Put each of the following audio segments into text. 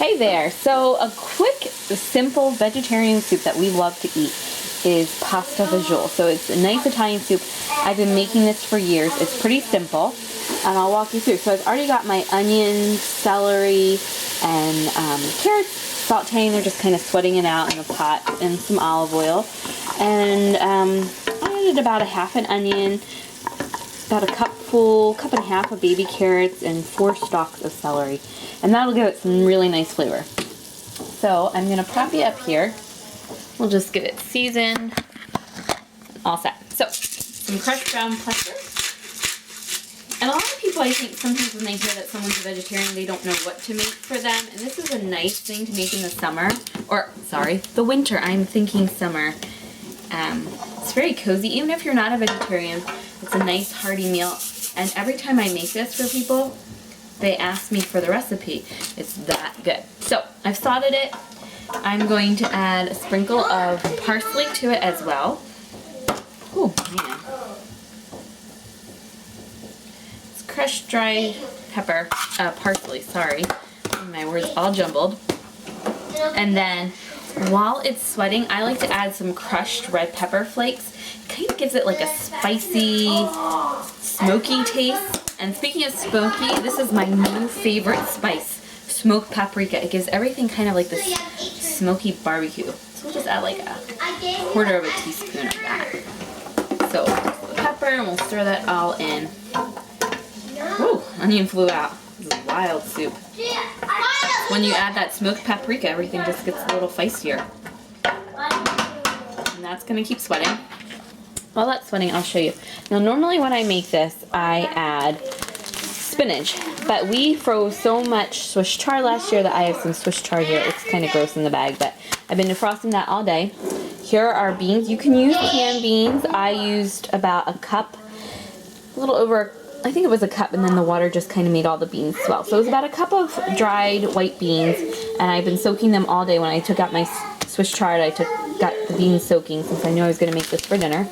Hey there! So a quick, simple vegetarian soup that we love to eat is pasta fagioli. So it's a nice Italian soup. I've been making this for years. It's pretty simple, and I'll walk you through. So I've already got my onions, celery, and carrots sauteing. They're just kind of sweating it out in the pot, and some olive oil. And I added about a half an onion, about a cup and a half of baby carrots, and 4 stalks of celery. And that'll give it some really nice flavor. So I'm going to prop it up here. We'll just get it seasoned. All set. So, some crushed ground pepper. And a lot of people, I think, sometimes when they hear that someone's a vegetarian, they don't know what to make for them. And this is a nice thing to make in the summer. Or, sorry, the winter. I'm thinking summer. It's very cozy. Even if you're not a vegetarian, it's a nice hearty meal. And every time I make this for people, they ask me for the recipe. It's that good. So I've sauteed it. I'm going to add a sprinkle of parsley to it as well. Oh man. It's crushed dry pepper, parsley, sorry. My words all jumbled. And then while it's sweating, I like to add some crushed red pepper flakes. It kind of gives it like a spicy, smoky taste. And speaking of smoky, this is my new favorite spice, smoked paprika. It gives everything kind of like this smoky barbecue. So we'll just add like a quarter of a teaspoon of that. So the pepper, and we'll stir that all in. Woo, onion flew out. This is wild soup. When you add that smoked paprika, everything just gets a little feistier. And that's going to keep sweating. While that's sweating, I'll show you. Now, normally when I make this, I add spinach. But we froze so much Swiss chard last year that I have some Swiss chard here. It looks kind of gross in the bag, but I've been defrosting that all day. Here are our beans. You can use canned beans. I used about a cup, a little over, I think it was a cup, and then the water just kind of made all the beans swell. So it was about a cup of dried white beans, and I've been soaking them all day. When I took out my Swiss chard, got the beans soaking since I knew I was going to make this for dinner.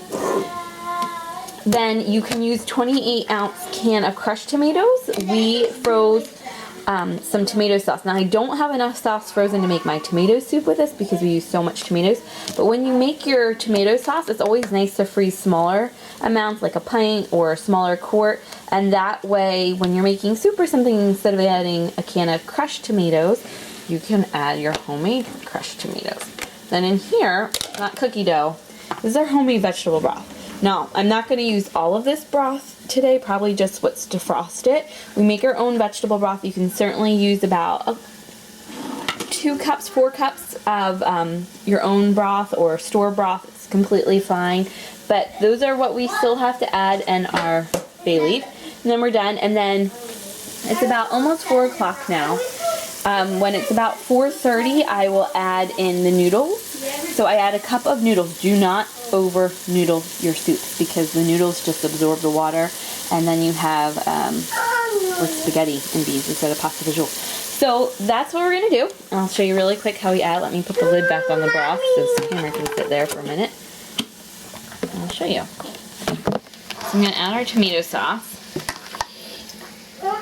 Then you can use 28-ounce can of crushed tomatoes. We froze some tomato sauce. Now I don't have enough sauce frozen to make my tomato soup with this because we use so much tomatoes. But when you make your tomato sauce, it's always nice to freeze smaller amounts, like a pint or a smaller quart. And that way, when you're making soup or something, instead of adding a can of crushed tomatoes, you can add your homemade crushed tomatoes. Then in here, not cookie dough, this is our homemade vegetable broth. Now, I'm not going to use all of this broth today, probably just what's defrosted. We make our own vegetable broth. You can certainly use about 2 cups, 4 cups of your own broth or store broth. It's completely fine. But those are what we still have to add in our bay leaf. And then we're done. And then it's about almost 4 o'clock now. When it's about 4:30, I will add in the noodles. So I add a cup of noodles. Do not over noodle your soup because the noodles just absorb the water, and then you have like spaghetti and beans instead of pasta fagioli. So that's what we're going to do. I'll show you really quick how we add. Let me put the lid back on the broth so this camera can sit there for a minute. And I'll show you. So I'm going to add our tomato sauce.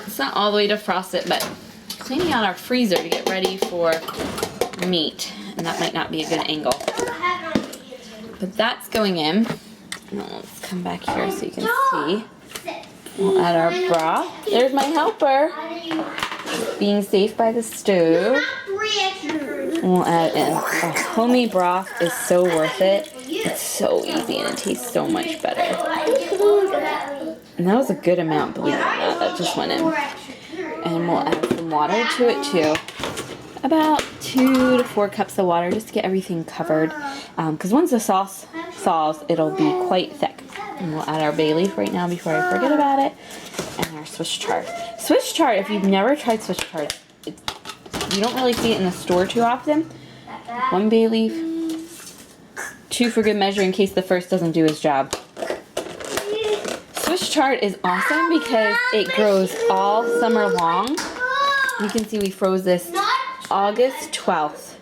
It's not all the way defrosted, but cleaning out our freezer to get ready for meat, and that might not be a good angle. But that's going in. Now let's come back here so you can see. We'll add our broth. There's my helper, being safe by the stove. We'll add in. Oh, homemade broth is so worth it. It's so easy and it tastes so much better. And that was a good amount, believe it or not. That just went in. And we'll add some water to it too. About 2 to 4 cups of water just to get everything covered. Because once the sauce thaws, it'll be quite thick. And we'll add our bay leaf right now before I forget about it. And our Swiss chard. Swiss chard, if you've never tried Swiss chard, you don't really see it in the store too often. 1 bay leaf, 2 for good measure in case the first doesn't do his job. Swiss chard is awesome because it grows all summer long. You can see we froze this August 12th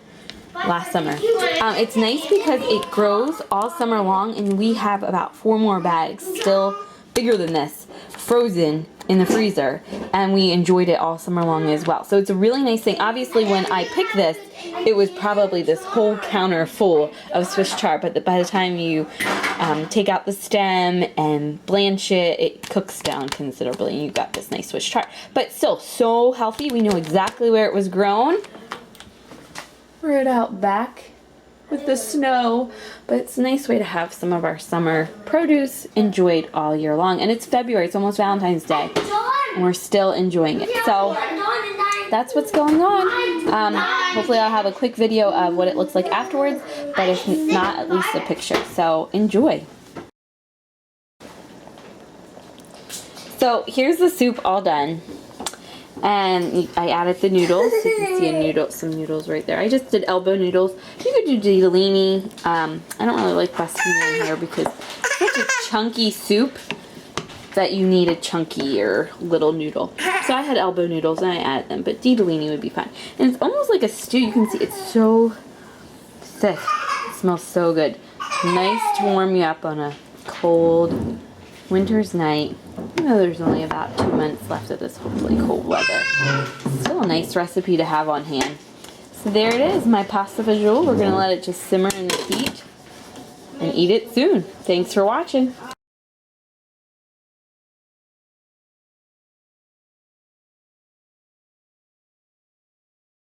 last summer. It's nice because it grows all summer long, and we have about 4 more bags still bigger than this, frozen in the freezer, and we enjoyed it all summer long as well. So it's a really nice thing. Obviously, when I picked this, it was probably this whole counter full of Swiss chard, but by the time you take out the stem and blanch it, it cooks down considerably, and you've got this nice Swiss chard. But still, so healthy. We know exactly where it was grown. Right out back with the snow, but it's a nice way to have some of our summer produce enjoyed all year long. And it's February, it's almost Valentine's Day, and we're still enjoying it. So that's what's going on. Hopefully I'll have a quick video of what it looks like afterwards, but if not, at least a picture. So enjoy. So here's the soup all done. And I added the noodles. You can see some noodles right there. I just did elbow noodles. You could do ditalini. I don't really like bustina in here because it's such a chunky soup that you need a chunkier little noodle. So I had elbow noodles and I added them, but ditalini would be fine. And it's almost like a stew. You can see it's so thick. It smells so good. Nice to warm you up on a cold winter's night. I know there's only about 2 months left of this hopefully cold weather. Still a nice recipe to have on hand. So there it is, my pasta fagioli. We're going to let it just simmer in the heat and eat it soon. Thanks for watching.